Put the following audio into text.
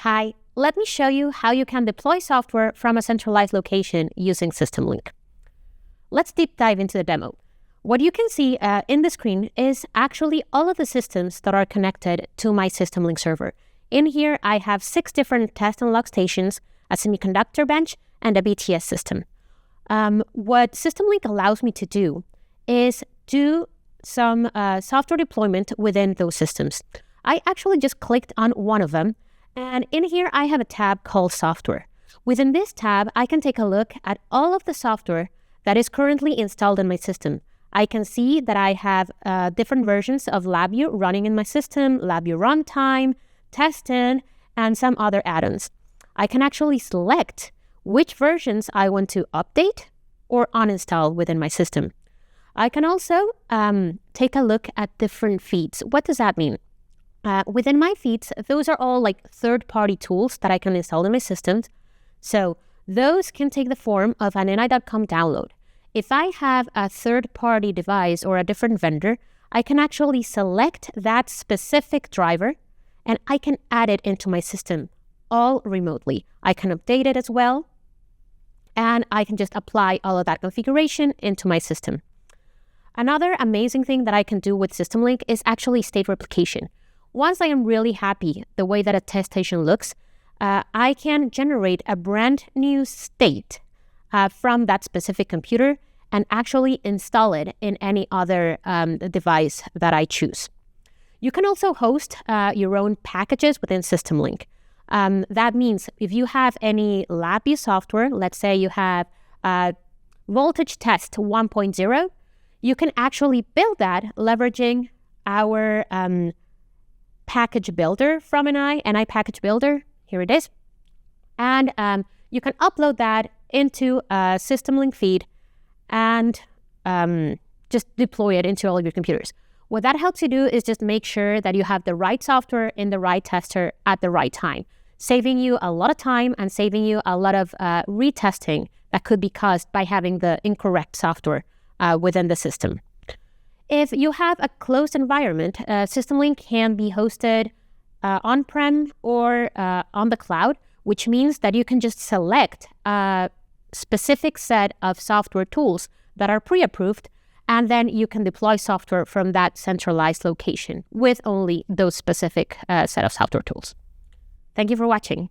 Hi, let me show you how you can deploy software from a centralized location using SystemLink. Let's deep dive into the demo. What you can see in the screen is actually all of the systems that are connected to my SystemLink server. In here, I have 6 different test and log stations, a semiconductor bench, and a BTS system. What SystemLink allows me to do is do some software deployment within those systems. I actually just clicked on one of them, and in here I have a tab called Software. Within this tab, I can take a look at all of the software that is currently installed in my system. I can see that I have different versions of LabVIEW running in my system, LabVIEW Runtime, Testin, and some other add-ons. I can actually select which versions I want to update or uninstall within my system. I can also take a look at different feeds. What does that mean? Within my feeds, those are all like third-party tools that I can install in my systems. So those can take the form of an ni.com download. If I have a third-party device or a different vendor, I can actually select that specific driver and I can add it into my system all remotely. I can update it as well, and I can just apply all of that configuration into my system. Another amazing thing that I can do with SystemLink is actually state replication. Once I am really happy the way that a test station looks, I can generate a brand new state from that specific computer and actually install it in any other device that I choose. You can also host your own packages within SystemLink. That means if you have any LabVIEW software, let's say you have Voltage Test 1.0, you can actually build that leveraging our package builder from NI package builder. Here it is. And you can upload that into a SystemLink feed and just deploy it into all of your computers. What that helps you do is just make sure that you have the right software in the right tester at the right time, saving you a lot of time and saving you a lot of retesting that could be caused by having the incorrect software within the system. If you have a closed environment, SystemLink can be hosted on-prem or on the cloud, which means that you can just select a specific set of software tools that are pre-approved, and then you can deploy software from that centralized location with only those specific set of software tools. Thank you for watching.